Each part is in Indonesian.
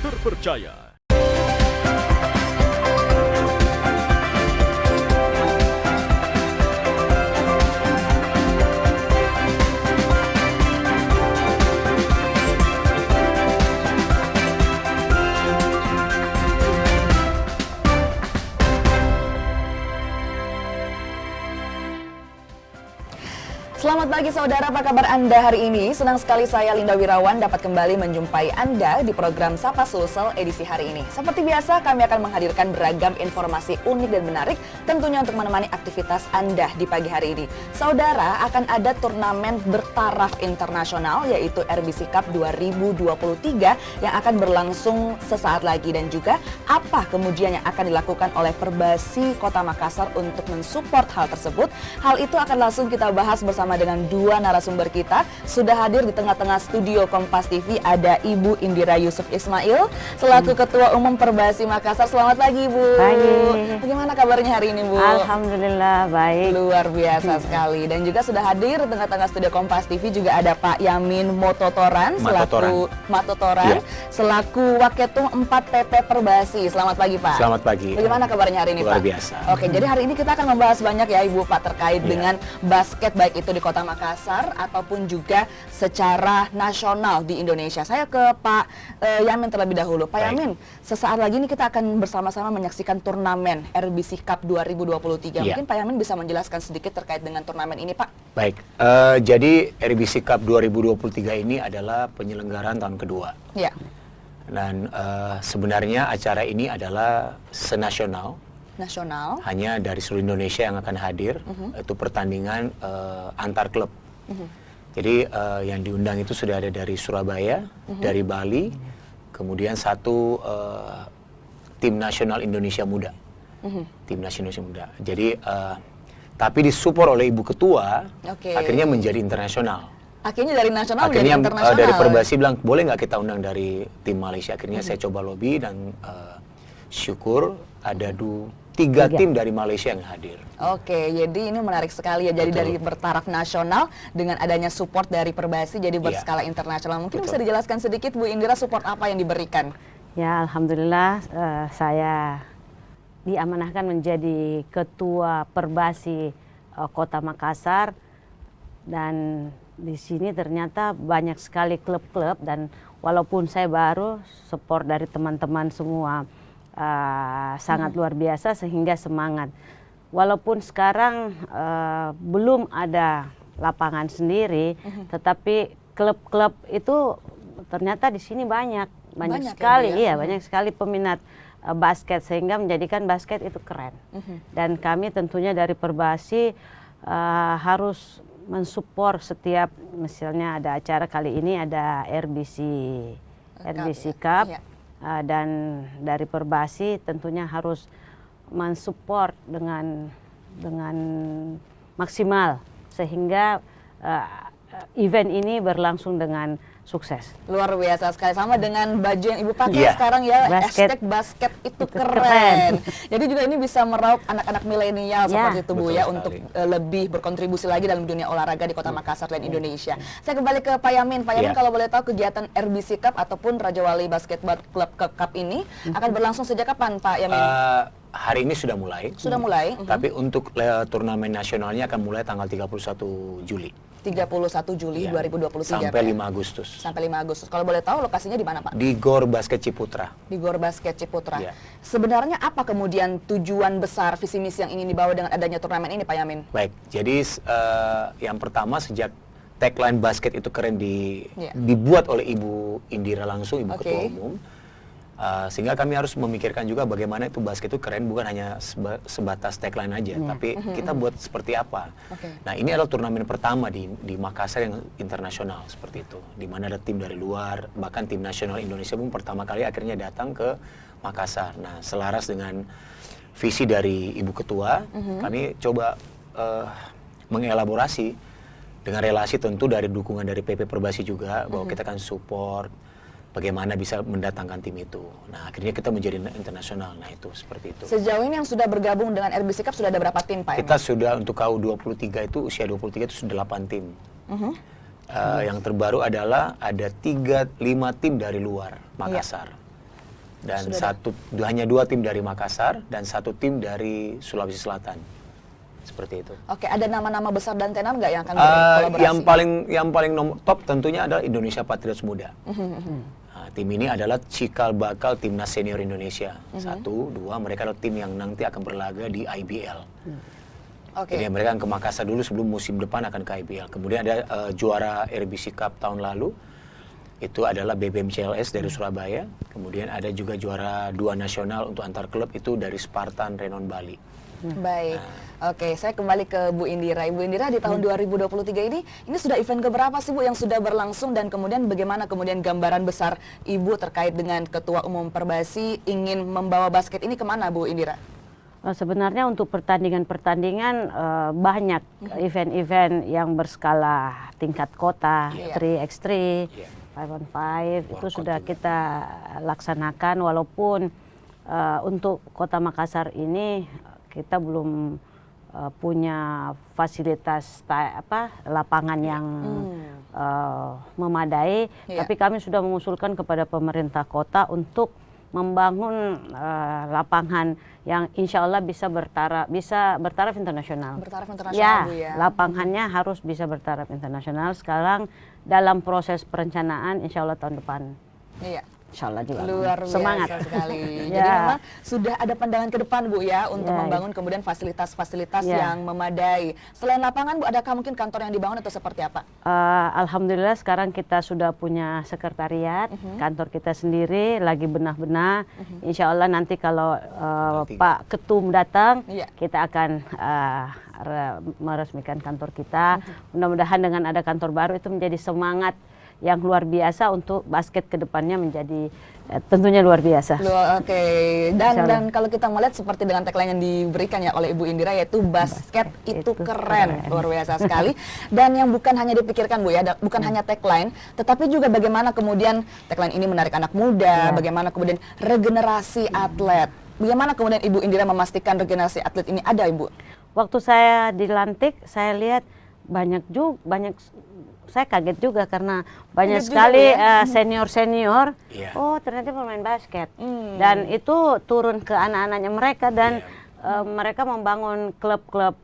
terpercaya. Selamat pagi saudara, apa kabar Anda hari ini? Senang sekali saya Linda Wirawan dapat kembali menjumpai Anda di program Sapa Sulsel edisi hari ini. Seperti biasa kami akan menghadirkan beragam informasi unik dan menarik tentunya untuk menemani aktivitas Anda di pagi hari ini. Saudara, akan ada turnamen bertaraf internasional yaitu RBC Cup 2023 yang akan berlangsung sesaat lagi, dan juga apa kemudian yang akan dilakukan oleh Perbasi Kota Makassar untuk mensupport hal tersebut. Hal itu akan langsung kita bahas bersama dengan dua narasumber kita. Sudah hadir di tengah-tengah studio Kompas TV ada Ibu Indira Yusuf Ismail selaku Ketua Umum Perbasi Makassar. Selamat pagi Ibu. Pagi. Bagaimana kabarnya hari ini Bu? Alhamdulillah baik. Luar biasa sekali. Dan juga sudah hadir di tengah-tengah studio Kompas TV juga ada Pak Yamin Mototoran selaku Waketum 4 PP Perbasi. Selamat pagi Pak. Selamat pagi. Bagaimana kabarnya hari ini Luar Pak? biasa. Oke, jadi hari ini kita akan membahas banyak ya Ibu Pak terkait dengan basket, baik itu di Kota Makassar ataupun juga secara nasional di Indonesia. Saya ke Pak Yamin terlebih dahulu. Pak Yamin, sesaat lagi ini kita akan bersama-sama menyaksikan turnamen RBC Cup 2023. Mungkin Pak Yamin bisa menjelaskan sedikit terkait dengan turnamen ini, Pak? Baik, jadi RBC Cup 2023 ini adalah penyelenggaraan tahun kedua. Ya. Dan sebenarnya acara ini adalah senasional. Nasional. Hanya dari seluruh Indonesia yang akan hadir. Itu pertandingan antar klub. Jadi yang diundang itu sudah ada dari Surabaya, dari Bali, kemudian satu tim nasional Indonesia Muda. Tim nasional Indonesia Muda. Jadi tapi disupport oleh Ibu Ketua, akhirnya menjadi internasional. Akhirnya dari nasional Akhirnya menjadi internasional. dari Perbasi bilang, boleh nggak kita undang dari tim Malaysia? Akhirnya saya coba lobby dan syukur ada tiga tim dari Malaysia yang hadir. Oke, jadi ini menarik sekali ya. Jadi dari bertaraf nasional dengan adanya support dari Perbasi jadi berskala internasional. Mungkin bisa dijelaskan sedikit Bu Indira, support apa yang diberikan? Ya, alhamdulillah saya diamanahkan menjadi Ketua Perbasi Kota Makassar, dan di sini ternyata banyak sekali klub-klub, dan walaupun saya baru, support dari teman-teman semua sangat luar biasa sehingga semangat. Walaupun sekarang belum ada lapangan sendiri, tetapi klub-klub itu ternyata di sini banyak sekali, banyak sekali peminat basket, sehingga menjadikan basket itu keren. Dan kami tentunya dari Perbasi harus mensupport setiap, misalnya ada acara kali ini ada RBC Cup. Dan dari Perbasi tentunya harus mensupport dengan maksimal sehingga event ini berlangsung dengan sukses. Luar biasa sekali, sama dengan baju yang Ibu pakai sekarang ya, #basket itu keren. Jadi juga ini bisa meraup anak-anak milenial seperti itu Bu ya, untuk lebih berkontribusi lagi dalam dunia olahraga di Kota Makassar dan Indonesia. Saya kembali ke Pak Yamin. Pak Yamin, kalau boleh tahu kegiatan RBC Cup ataupun Raja Wali Basketball Club Cup ini akan berlangsung sejak kapan Pak Yamin? Hari ini sudah mulai. Sudah mulai. Tapi untuk turnamen nasionalnya akan mulai tanggal 31 Juli. 31 Juli 2023 sampai 5 Agustus. Sampai 5 Agustus. Kalau boleh tahu lokasinya di mana Pak? Di Gor Basket Ciputra. Di Gor Basket Ciputra. Sebenarnya apa kemudian tujuan besar visi misi yang ingin dibawa dengan adanya turnamen ini Pak Yamin? Baik, jadi yang pertama sejak tagline basket itu keren dibuat oleh Ibu Indira langsung, Ibu Ketua Umum. Sehingga kami harus memikirkan juga bagaimana itu basket itu keren, bukan hanya sebatas tagline aja, tapi kita buat seperti apa. Nah, ini adalah turnamen pertama di Makassar yang internasional seperti itu, di mana ada tim dari luar, bahkan tim nasional Indonesia pun pertama kali akhirnya datang ke Makassar. Nah, selaras dengan visi dari Ibu Ketua, kami coba mengelaborasi dengan relasi tentu dari dukungan dari PP Perbasi juga, bahwa kita kan support bagaimana bisa mendatangkan tim itu. Nah, akhirnya kita menjadi internasional. Nah, itu seperti itu. Sejauh ini yang sudah bergabung dengan RBC Cup sudah ada berapa tim, Pak? Kita sudah untuk KU23 itu, usia 23 itu sudah 8 tim. Yang terbaru adalah ada 5 tim dari luar Makassar. Dan hanya 2 tim dari Makassar dan 1 tim dari Sulawesi Selatan. Seperti itu. Oke, ada nama-nama besar dan tenar nggak yang akan berkolaborasi? Yang paling top tentunya adalah Indonesia Patriots Muda. Nah, tim ini adalah cikal bakal timnas senior Indonesia. 1, 2, mereka adalah tim yang nanti akan berlaga di IBL. Jadi mereka akan ke Makassar dulu sebelum musim depan akan ke IBL. Kemudian ada juara RBC Cup tahun lalu, itu adalah BBM CLS dari Surabaya. Kemudian ada juga juara 2 nasional untuk antar klub, itu dari Spartan Renon Bali. Baik, oke, saya kembali ke Bu Indira. Ibu Indira, di tahun 2023 ini sudah event keberapa sih Bu yang sudah berlangsung, dan kemudian bagaimana kemudian gambaran besar Ibu terkait dengan Ketua Umum Perbasi ingin membawa basket ini kemana Bu Indira? Sebenarnya untuk pertandingan banyak event-event yang berskala tingkat kota, 3x3, 5on5 itu sudah kita laksanakan, walaupun untuk Kota Makassar ini kita belum punya fasilitas lapangan yang memadai, tapi kami sudah mengusulkan kepada pemerintah kota untuk membangun lapangan yang insya Allah bisa bertaraf internasional. Bertaraf internasional, Bu, ya. Lapangannya harus bisa bertaraf internasional. Sekarang dalam proses perencanaan, insya Allah tahun depan. Iya. Insya Allah juga. Luar biasa Semangat sekali. Jadi memang sudah ada pandangan ke depan Bu ya untuk membangun kemudian fasilitas-fasilitas yang memadai. Selain lapangan Bu, adakah mungkin kantor yang dibangun atau seperti apa? Alhamdulillah sekarang kita sudah punya sekretariat, kantor kita sendiri lagi benah-benah. Insya Allah nanti kalau Pak Ketum datang, kita akan meresmikan kantor kita. Mudah-mudahan dengan ada kantor baru itu menjadi semangat yang luar biasa untuk basket ke depannya menjadi tentunya luar biasa. Oke. Dan kalau kita melihat seperti dengan tagline yang diberikan ya oleh Ibu Indira, yaitu basket itu keren. Luar biasa sekali. Dan yang bukan hanya dipikirkan Bu ya, bukan hanya tagline, tetapi juga bagaimana kemudian tagline ini menarik anak muda, bagaimana kemudian regenerasi atlet. Bagaimana kemudian Ibu Indira memastikan regenerasi atlet ini ada, Ibu? Waktu saya dilantik, saya lihat banyak saya kaget juga karena banyak sekali senior-senior, oh ternyata pemain basket. Dan itu turun ke anak-anaknya mereka, dan mereka membangun klub-klub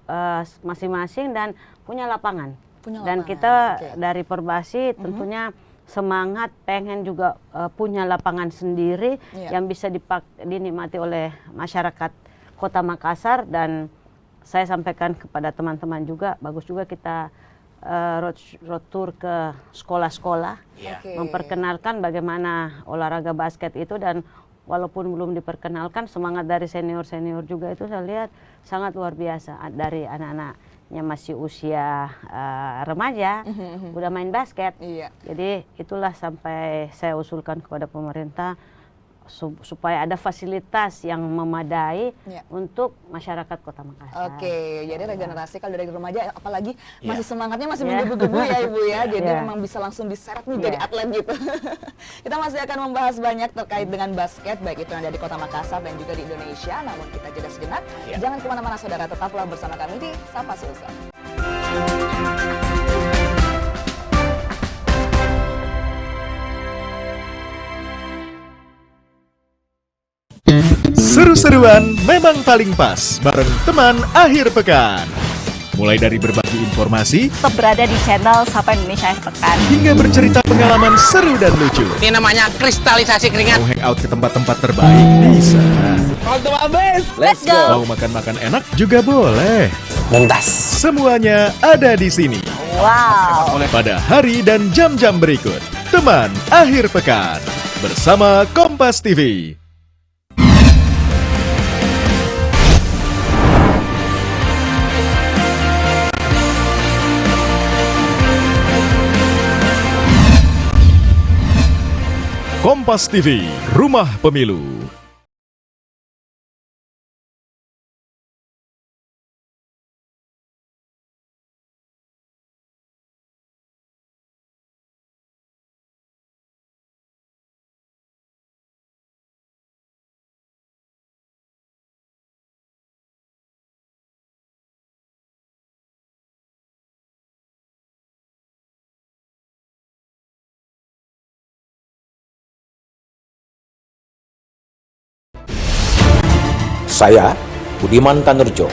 masing-masing dan punya lapangan. Dan kita dari Perbasi tentunya semangat pengen juga punya lapangan sendiri yang bisa dinikmati oleh masyarakat Kota Makassar. Dan saya sampaikan kepada teman-teman juga, bagus juga kita road tour ke sekolah-sekolah, memperkenalkan bagaimana olahraga basket itu. Dan walaupun belum diperkenalkan, semangat dari senior-senior juga itu saya lihat sangat luar biasa. Dari anak-anaknya masih usia remaja, udah main basket. Jadi itulah sampai saya usulkan kepada pemerintah supaya ada fasilitas yang memadai untuk masyarakat Kota Makassar. Oke, jadi regenerasi kalau dari remaja apalagi masih semangatnya masih menggebu-gebu ya Ibu ya. Jadi memang bisa langsung diseret nih jadi atlet gitu. Kita masih akan membahas banyak terkait dengan basket, baik itu yang ada di Kota Makassar dan juga di Indonesia. Namun kita jeda sejenak. Jangan kemana-mana saudara, tetaplah bersama kami di Sapa Sulsel. Seru-seruan memang paling pas bareng teman akhir pekan. Mulai dari berbagi informasi, tetap berada di channel Sapa Indonesia Akhir Pekan, hingga bercerita pengalaman seru dan lucu. Ini namanya kristalisasi keringat. Mau hangout ke tempat-tempat terbaik bisa. Waktu habis. let's go. Mau makan-makan enak juga boleh. Muntas. Semuanya ada di sini. Wow. Pada hari dan jam-jam berikut, teman akhir pekan bersama Kompas TV. Kompas TV, Rumah Pemilu. Saya, Budiman Tanurjo,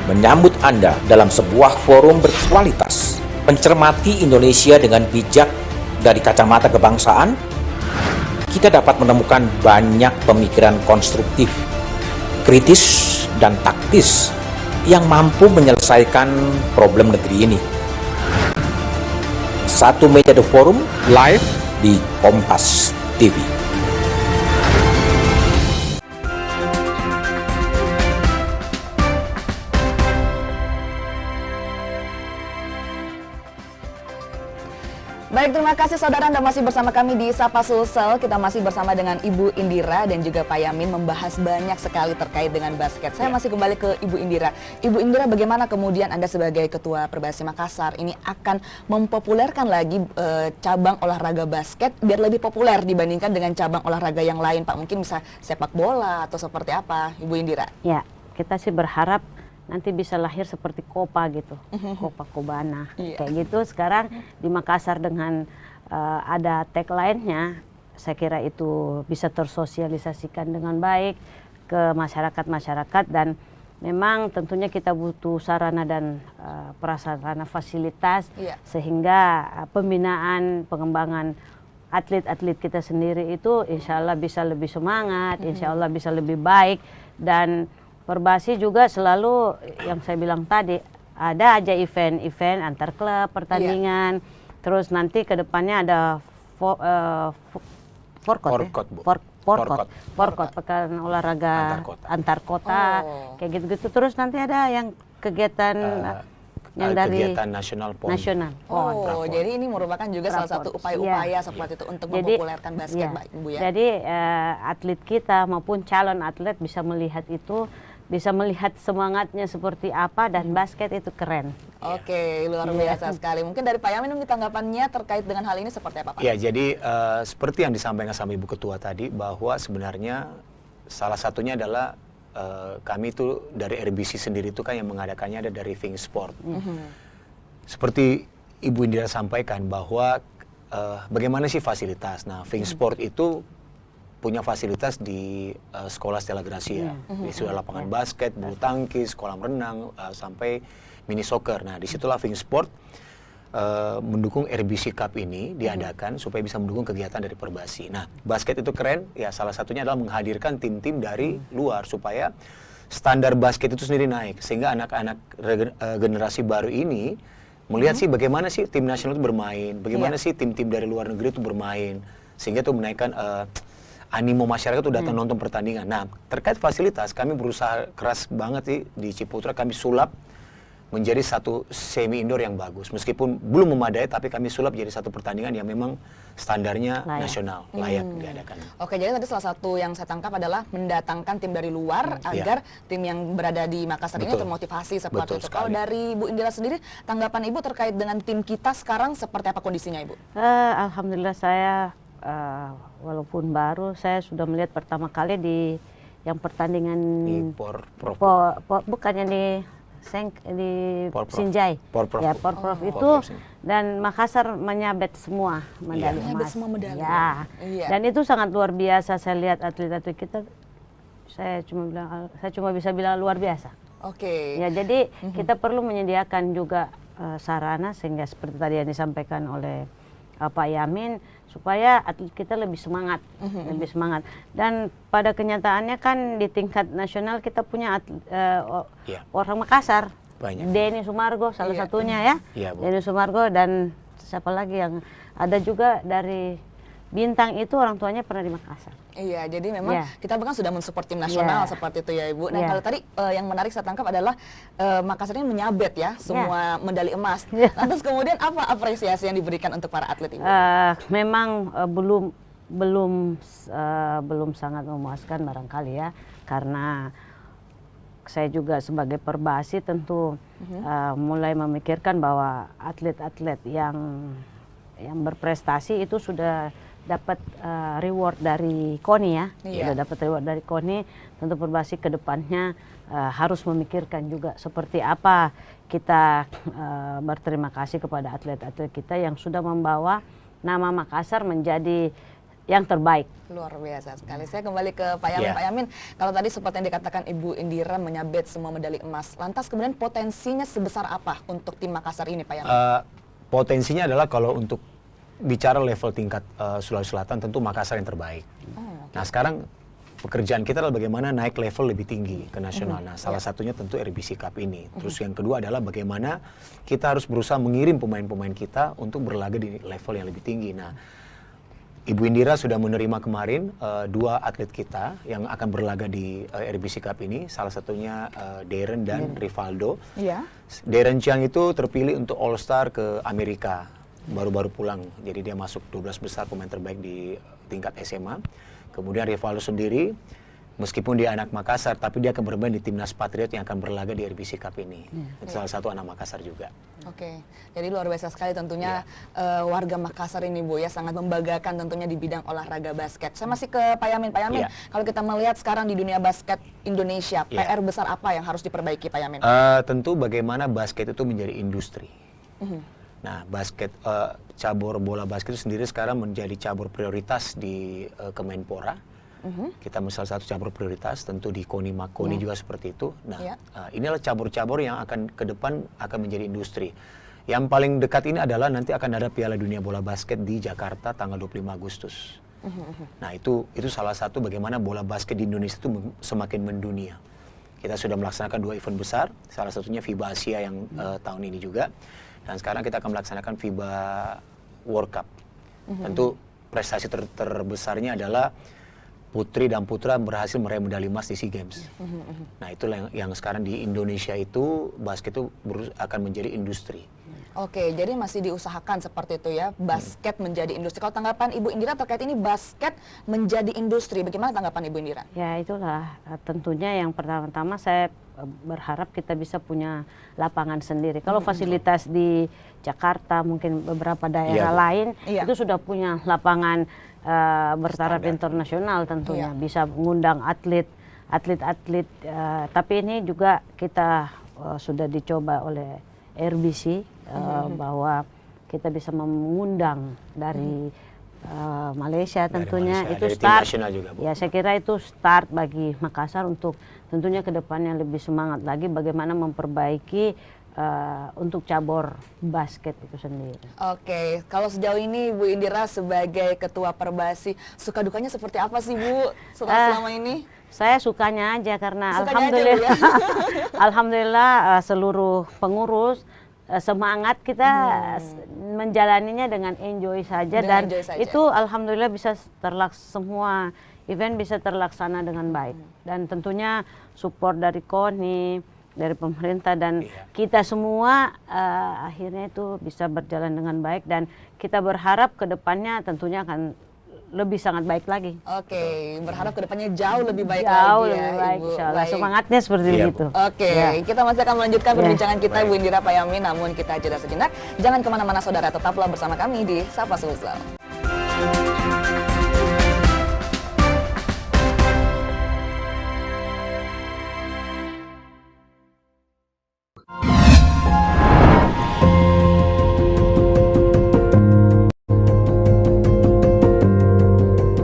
menyambut Anda dalam sebuah forum berkualitas, mencermati Indonesia dengan bijak dari kacamata kebangsaan. Kita dapat menemukan banyak pemikiran konstruktif, kritis, dan taktis yang mampu menyelesaikan problem negeri ini. Satu Meja The Forum live di Kompas TV. Baik, terima kasih saudara Anda masih bersama kami di Sapa Sulsel. Kita masih bersama dengan Ibu Indira dan juga Pak Yamin membahas banyak sekali terkait dengan basket. Saya masih kembali ke Ibu Indira. Ibu Indira, bagaimana kemudian Anda sebagai Ketua Perbasi Makassar ini akan mempopulerkan lagi cabang olahraga basket biar lebih populer dibandingkan dengan cabang olahraga yang lain, Pak? Mungkin bisa sepak bola atau seperti apa, Ibu Indira? Ya, kita sih berharap nanti bisa lahir seperti Kopa gitu, Kopa Kobana, kayak gitu. Sekarang di Makassar dengan ada tagline-nya, saya kira itu bisa tersosialisasikan dengan baik ke masyarakat-masyarakat, dan memang tentunya kita butuh sarana dan prasarana fasilitas sehingga pembinaan, pengembangan atlet-atlet kita sendiri itu insya Allah bisa lebih semangat, insya Allah bisa lebih baik. Dan Perbasi juga selalu yang saya bilang tadi, ada aja event-event antar klub, pertandingan, terus nanti ke depannya ada Forkot, pekan olahraga antar kota, kayak gitu-gitu. Terus nanti ada yang kegiatan yang dari kegiatan nasional PON. Oh, jadi ini merupakan juga salah satu upaya-upaya seperti itu untuk mempopulerkan basket, Bu ya. Jadi atlet kita maupun calon atlet bisa melihat itu, bisa melihat semangatnya seperti apa, dan basket itu keren. Oke, luar biasa sekali. Mungkin dari Pak Yamin tanggapannya terkait dengan hal ini seperti apa, Pak? Ya, jadi seperti yang disampaikan sama Ibu Ketua tadi, bahwa sebenarnya salah satunya adalah kami itu dari RBC sendiri itu kan yang mengadakannya ada dari Think Sport. Seperti Ibu Indira sampaikan bahwa bagaimana sih fasilitas. Nah, Think Sport itu punya fasilitas di sekolah Stella Gracia. Di sudah lapangan basket, bulu tangkis, kolam renang, sampai mini soccer. Nah, disitulah Think Sport mendukung RBC Cup ini diadakan supaya bisa mendukung kegiatan dari Perbasi. Nah, basket itu keren, ya salah satunya adalah menghadirkan tim-tim dari luar supaya standar basket itu sendiri naik, sehingga anak-anak generasi baru ini melihat sih bagaimana sih tim nasional itu bermain, bagaimana sih tim-tim dari luar negeri itu bermain, sehingga itu menaikkan animo masyarakat itu datang nonton pertandingan. Nah, terkait fasilitas, kami berusaha keras banget sih di Ciputra, kami sulap menjadi satu semi indoor yang bagus. Meskipun belum memadai, tapi kami sulap jadi satu pertandingan yang memang standarnya nasional, layak diadakan. Oke, jadi tadi salah satu yang saya tangkap adalah mendatangkan tim dari luar agar tim yang berada di Makassar ini termotivasi seperti itu. Kalau dari Bu Indira sendiri, tanggapan Ibu terkait dengan tim kita sekarang seperti apa kondisinya, Ibu? Alhamdulillah saya walaupun baru, saya sudah melihat pertama kali di yang pertandingan di bukannya di Sinjai, ya Porprov itu, dan Makassar menyabet semua medali emas. Ya. Dan itu sangat luar biasa. Saya lihat atlet-atlet kita, saya cuma bisa bilang luar biasa. Oke. Ya, jadi kita perlu menyediakan juga sarana sehingga seperti tadi yang disampaikan oleh Pak Yamin, supaya atlet kita lebih semangat, lebih semangat. Dan pada kenyataannya kan di tingkat nasional kita punya orang Makassar, Denny Sumargo salah satunya ya, Denny Sumargo, dan siapa lagi yang ada juga dari Bintang itu orang tuanya pernah di Makassar. Iya, jadi memang kita bahkan sudah mensupport tim nasional seperti itu ya, Ibu. Nah, kalau tadi yang menarik saya tangkap adalah Makassar ini menyabet ya semua medali emas. Lantas kemudian apa apresiasi yang diberikan untuk para atlet, Ibu? Memang belum sangat memuaskan barangkali ya, karena saya juga sebagai Perbasi tentu mulai memikirkan bahwa atlet-atlet yang berprestasi itu sudah dapat reward dari KONI ya, sudah dapat reward dari KONI. Tentu Perbasi ke depannya harus memikirkan juga seperti apa kita berterima kasih kepada atlet-atlet kita yang sudah membawa nama Makassar menjadi yang terbaik. Luar biasa sekali. Saya kembali ke Pak Yamin. Ya. Pak Yamin, kalau tadi seperti yang dikatakan Ibu Indira menyabet semua medali emas, lantas kemudian potensinya sebesar apa untuk tim Makassar ini, Pak Yamin? Potensinya adalah kalau untuk bicara level tingkat Sulawesi Selatan, tentu Makassar yang terbaik. Nah sekarang pekerjaan kita adalah bagaimana naik level lebih tinggi ke nasional. Nah salah satunya tentu RBC Cup ini. Terus yang kedua adalah bagaimana kita harus berusaha mengirim pemain-pemain kita untuk berlaga di level yang lebih tinggi. Nah Ibu Indira sudah menerima kemarin 2 atlet kita yang akan berlaga di RBC Cup ini. Salah satunya Darren dan Rivaldo. Iya. Darren Chiang itu terpilih untuk All Star ke Amerika. Baru-baru pulang. Jadi dia masuk 12 besar pemain terbaik di tingkat SMA. Kemudian Rivaldo sendiri, meskipun dia anak Makassar, tapi dia akan bermain di Timnas Patriot yang akan berlaga di RBC Cup ini. Salah satu anak Makassar juga. Oke, jadi luar biasa sekali tentunya warga Makassar ini Bu ya, sangat membanggakan tentunya di bidang olahraga basket. Saya masih ke Pak Yamin. Pak Yamin, kalau kita melihat sekarang di dunia basket Indonesia, PR besar apa yang harus diperbaiki Pak Yamin? Tentu bagaimana basket itu menjadi industri. Nah, basket cabur bola basket itu sendiri sekarang menjadi cabur prioritas di Kemenpora. Kita salah satu cabur prioritas, tentu di KONI Makoni juga seperti itu. Nah, inilah cabur-cabur yang akan ke depan akan menjadi industri. Yang paling dekat ini adalah nanti akan ada Piala Dunia Bola Basket di Jakarta tanggal 25 Agustus. Nah, itu salah satu bagaimana bola basket di Indonesia itu semakin mendunia. Kita sudah melaksanakan 2 event besar, salah satunya FIBA Asia yang tahun ini juga. Dan sekarang kita akan melaksanakan FIBA World Cup. Tentu prestasi terbesarnya adalah putri dan putra berhasil meraih medali emas di SEA Games. Nah itulah yang sekarang di Indonesia itu basket itu akan menjadi industri. Oke, jadi masih diusahakan seperti itu ya, basket menjadi industri. Kalau tanggapan Ibu Indira terkait ini basket menjadi industri, bagaimana tanggapan Ibu Indira? Ya itulah, tentunya yang pertama-tama saya berharap kita bisa punya lapangan sendiri. Kalau fasilitas di Jakarta, mungkin beberapa daerah lain, itu sudah punya lapangan bertaraf internasional tentunya. Bisa mengundang atlet, tapi ini juga kita sudah dicoba oleh RBC, bahwa kita bisa mengundang dari Malaysia tentunya. Itu start juga, Bu. Ya saya kira itu start bagi Makassar untuk tentunya ke depannya lebih semangat lagi bagaimana memperbaiki untuk cabur basket itu sendiri. Oke, kalau sejauh ini Bu Indira sebagai Ketua Perbasi, suka dukanya seperti apa sih Bu selama ini? Saya sukanya aja karena alhamdulillah, aja, ya? Alhamdulillah seluruh pengurus semangat kita menjalaninya dengan enjoy saja, dan itu alhamdulillah bisa semua event bisa terlaksana dengan baik, dan tentunya support dari KONI, dari pemerintah, dan kita semua akhirnya itu bisa berjalan dengan baik, dan kita berharap ke depannya tentunya akan lebih sangat baik lagi. Oke, berharap kedepannya jauh lebih baik lagi ya, lebih baik, Ibu. Insyaallah. Semangatnya seperti itu. Oke, kita masih akan melanjutkan perbincangan kita Ibu Indira, Pak Yamin, namun kita jeda sejenak. Jangan kemana-mana saudara, tetaplah bersama kami di Sapa Sulsel.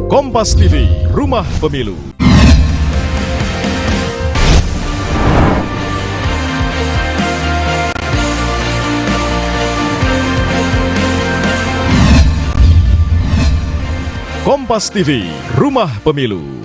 Kompas TV, Rumah Pemilu. Kompas TV, Rumah Pemilu.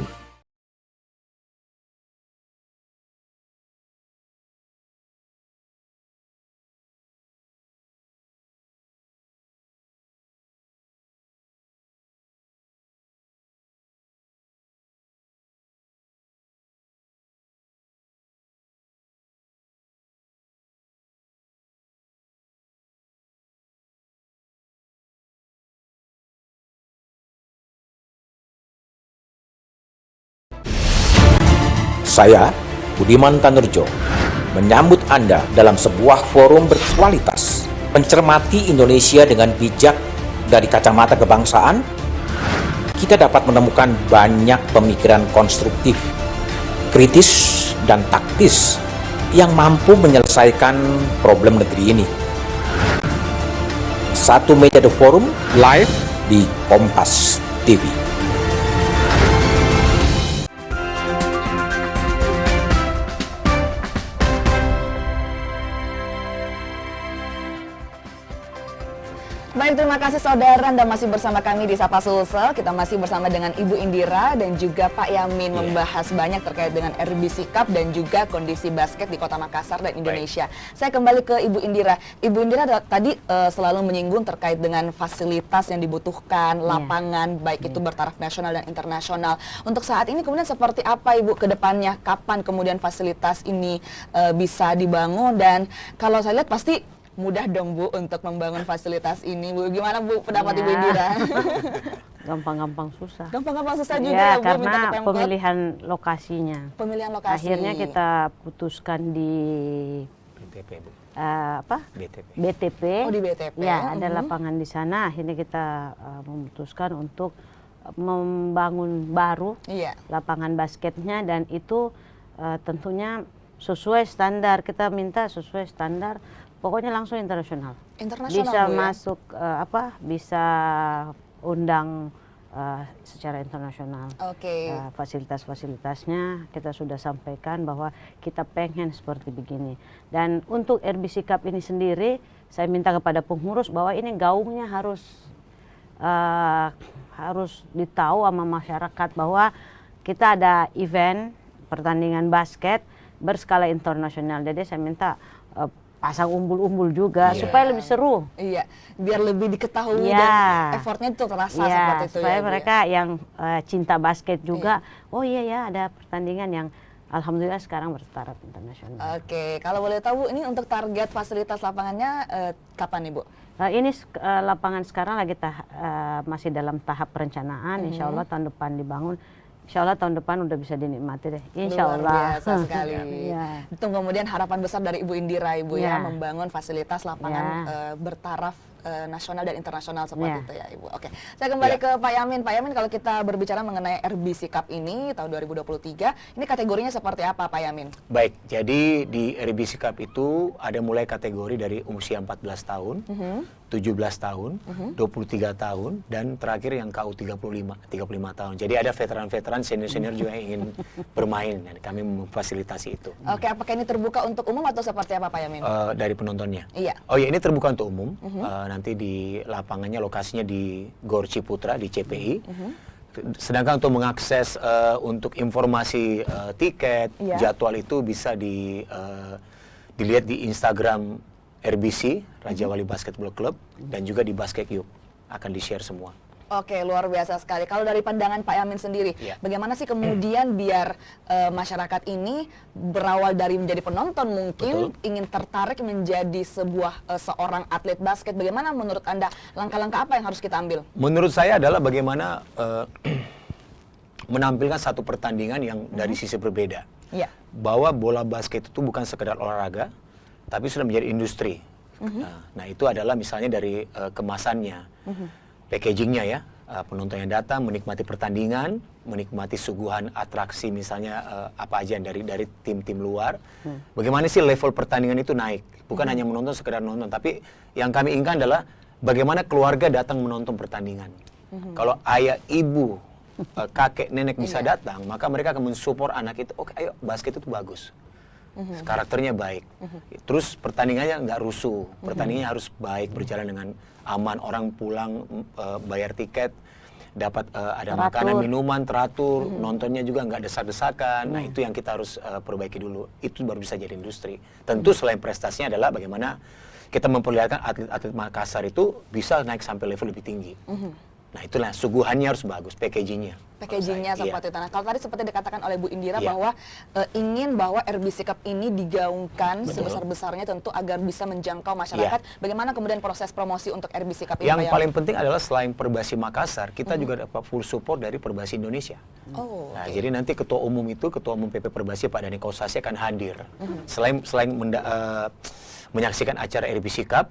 Saya, Budiman Tanurjo, menyambut Anda dalam sebuah forum berkualitas, mencermati Indonesia dengan bijak dari kacamata kebangsaan. Kita dapat menemukan banyak pemikiran konstruktif, kritis, dan taktis yang mampu menyelesaikan problem negeri ini. Satu meja The Forum live di Kompas TV. Baik, terima kasih saudara, Anda masih bersama kami di Sapa Sulsel. Kita masih bersama dengan Ibu Indira dan juga Pak Yamin membahas banyak terkait dengan RBC Cup dan juga kondisi basket di Kota Makassar dan Indonesia. Saya kembali ke Ibu Indira. Ibu Indira tadi selalu menyinggung terkait dengan fasilitas yang dibutuhkan, lapangan, baik itu bertaraf nasional dan internasional. Untuk saat ini kemudian seperti apa Ibu ke depannya? Kapan kemudian fasilitas ini bisa dibangun? Dan kalau saya lihat pasti mudah dong Bu untuk membangun fasilitas ini, Bu. Gimana Bu pendapat Ibu Indira? Gampang-gampang susah. Gampang-gampang susah juga Ya, ya, Bu, minta karena ke Pemkot. pemilihan lokasinya. Pemilihan lokasi. Akhirnya kita putuskan di BTP, Bu. BTP. BTP. Oh, di BTP. Ya, ada lapangan di sana. Akhirnya kita memutuskan untuk membangun baru Iya. lapangan basketnya, dan itu tentunya sesuai standar. Kita minta sesuai standar. Pokoknya langsung internasional. Internasional, Bisa Bu, ya? masuk bisa undang secara internasional. Oke. Fasilitas-fasilitasnya kita sudah sampaikan bahwa kita pengen seperti begini. Dan untuk RBC Cup ini sendiri, saya minta kepada pengurus bahwa ini gaungnya harus ditahu sama masyarakat bahwa kita ada event pertandingan basket berskala internasional. Jadi saya minta pasang umbul-umbul juga supaya lebih seru. Iya, biar lebih diketahui Ya. dan effortnya itu terasa seperti itu supaya ya, Bu, mereka yang cinta basket juga, oh iya ya ada pertandingan yang alhamdulillah sekarang bertaraf internasional. Oke, kalau boleh tahu Bu, ini untuk target fasilitas lapangannya kapan nih Bu? Ini lapangan sekarang lagi masih dalam tahap perencanaan, insya Allah tahun depan dibangun. Insya Allah tahun depan udah bisa dinikmati deh. Insya Luar Allah. biasa sekali. Ya. Itu kemudian harapan besar dari Ibu Indira, Ibu ya, Ya. membangun fasilitas lapangan bertaraf nasional dan internasional seperti itu ya Ibu. Oke, saya kembali ke Pak Yamin. Pak Yamin, kalau kita berbicara mengenai RBC Cup ini tahun 2023, ini kategorinya seperti apa Pak Yamin? Baik, jadi di RBC Cup itu ada mulai kategori dari usia 14 tahun, 17 tahun, 23 tahun, dan terakhir yang KU 35 tahun. Jadi ada veteran-veteran, senior-senior juga yang ingin bermain, dan kami memfasilitasi itu. Oke, apakah ini terbuka untuk umum atau seperti apa Pak Yamin? Dari penontonnya? Iya. Oh ya, ini terbuka untuk umum. Nanti di lapangannya, lokasinya di Gor Ciputra, di CPI. Sedangkan untuk mengakses untuk informasi tiket, jadwal itu bisa dilihat di Instagram RBC, Raja Wali Basketball Club, dan juga di Basket Yuk. Akan di-share semua. Oke, luar biasa sekali. Kalau dari pandangan Pak Yamin sendiri, bagaimana sih kemudian biar masyarakat ini berawal dari menjadi penonton mungkin ingin tertarik menjadi seorang atlet basket? Bagaimana menurut Anda langkah-langkah apa yang harus kita ambil? Menurut saya adalah bagaimana menampilkan satu pertandingan yang dari sisi berbeda. Iya. Bahwa bola basket itu bukan sekedar olahraga, tapi sudah menjadi industri. Nah, itu adalah misalnya dari kemasannya, packagingnya ya, penonton yang datang menikmati pertandingan, menikmati suguhan atraksi misalnya apa aja dari tim-tim luar. Bagaimana sih level pertandingan itu naik? Bukan hanya menonton sekedar nonton, tapi yang kami inginkan adalah bagaimana keluarga datang menonton pertandingan. Kalau ayah, ibu, kakek, nenek bisa datang, maka mereka akan mensupport anak itu. Oke, ayo basket itu bagus. Karakternya baik, terus pertandingannya nggak rusuh, pertandingannya harus baik, berjalan dengan aman, orang pulang bayar tiket, dapat ada makanan, minuman, teratur, nontonnya juga nggak desak-desakan. Nah, itu yang kita harus perbaiki dulu, itu baru bisa jadi industri. Tentu selain prestasinya adalah bagaimana kita memperlihatkan atlet-atlet Makassar itu bisa naik sampai level lebih tinggi. Nah, itulah suguhannya harus bagus, packagingnya. Packagingnya seperti itu. Nah, kalau tadi seperti dikatakan oleh Bu Indira bahwa ingin bahwa RBC Cup ini digaungkan sebesar-besarnya tentu agar bisa menjangkau masyarakat. Bagaimana kemudian proses promosi untuk RBC Cup ini? Yang paling penting adalah selain Perbasi Makassar, kita juga dapat full support dari Perbasi Indonesia. Nah, jadi nanti Ketua Umum PP Perbasi Pak Dhani Kausasi akan hadir. Selain menyaksikan acara RBC Cup.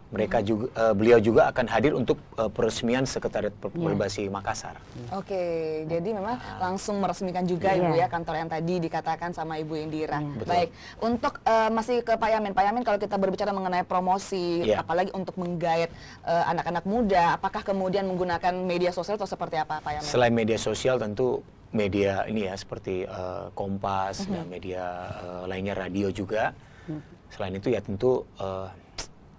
Beliau juga akan hadir untuk peresmian Sekretariat Perbasi Makassar. Oke, jadi memang langsung meresmikan juga Ibu ya kantor yang tadi dikatakan sama Ibu Indira. Baik, untuk masih ke Pak Yamin. Pak Yamin, kalau kita berbicara mengenai promosi, apalagi untuk menggait anak-anak muda, apakah kemudian menggunakan media sosial atau seperti apa Pak Yamin? Selain media sosial tentu media ini ya seperti Kompas dan media lainnya, radio juga. Selain itu ya tentu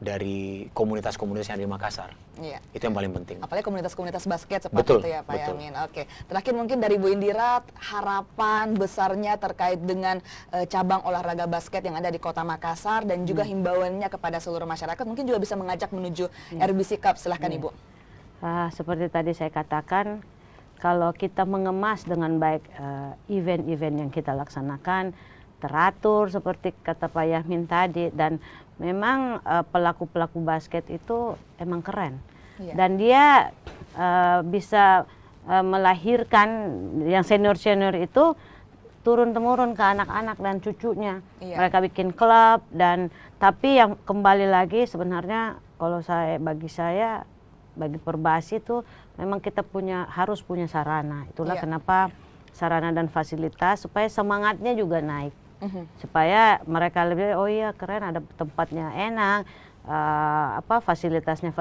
dari komunitas-komunitas yang di Makassar. Iya. Itu yang paling penting. Apalagi komunitas-komunitas basket seperti itu ya Pak Yamin. Oke. Terakhir mungkin dari Bu Indira, harapan besarnya terkait dengan cabang olahraga basket yang ada di Kota Makassar dan juga himbauannya kepada seluruh masyarakat, mungkin juga bisa mengajak menuju RBC Cup. Silahkan Ibu. Seperti tadi saya katakan, kalau kita mengemas dengan baik event-event yang kita laksanakan, teratur seperti kata Pak Yamin tadi, dan memang pelaku-pelaku basket itu emang keren. Dan dia bisa melahirkan yang senior-senior itu turun-temurun ke anak-anak dan cucunya. Mereka bikin klub, dan tapi yang kembali lagi sebenarnya kalau bagi Perbasi itu memang kita harus punya sarana. Itulah kenapa sarana dan fasilitas, supaya semangatnya juga naik. Supaya mereka lebih, oh iya keren, ada tempatnya enak, fasilitasnya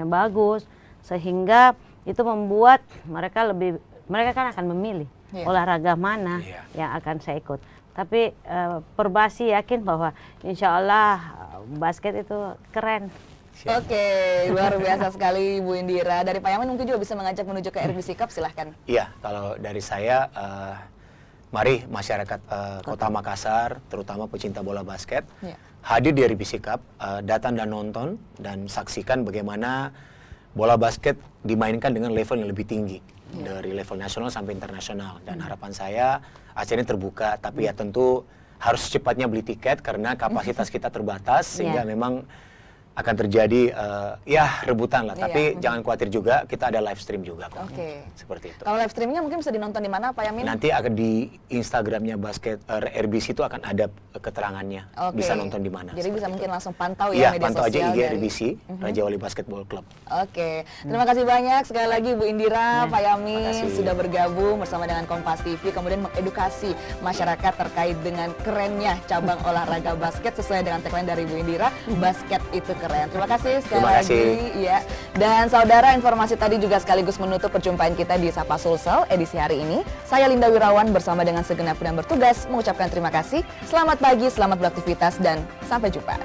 bagus, sehingga itu membuat mereka kan akan memilih olahraga mana yang akan saya ikut. Tapi Perbasi yakin bahwa insya Allah basket itu keren. Oke, luar biasa sekali Bu Indira. Dari Pak Yamin mungkin juga bisa mengajak menuju ke RBC Cup, silahkan. Iya, kalau dari saya, mari masyarakat Kota Makassar, terutama pecinta bola basket, hadir di RBC Cup, datang dan nonton, dan saksikan bagaimana bola basket dimainkan dengan level yang lebih tinggi. Dari level nasional sampai internasional. Dan harapan saya, acara ini terbuka, tapi ya tentu harus secepatnya beli tiket, karena kapasitas kita terbatas, sehingga memang akan terjadi rebutan lah, tapi jangan khawatir juga, kita ada live stream juga kok. Seperti itu. Kalau live streamingnya mungkin bisa dinonton di mana Pak Yamin? Nanti akan di Instagramnya basket RBC itu akan ada keterangannya, bisa nonton di mana. Jadi bisa mungkin langsung pantau ya media pantau sosial aja IG RBC, Raja Wali Basketball Club. Terima kasih banyak sekali lagi Bu Indira, Pak Yamin sudah bergabung bersama dengan Kompas TV, kemudian mengedukasi masyarakat terkait dengan kerennya cabang olahraga basket sesuai dengan tagline dari Bu Indira, basket itu keren. Terima kasih sekali lagi. Ya. Dan saudara, informasi tadi juga sekaligus menutup perjumpaan kita di Sapa Sulsel edisi hari ini. Saya Linda Wirawan bersama dengan segenap yang bertugas mengucapkan terima kasih. Selamat pagi, selamat beraktivitas, dan sampai jumpa.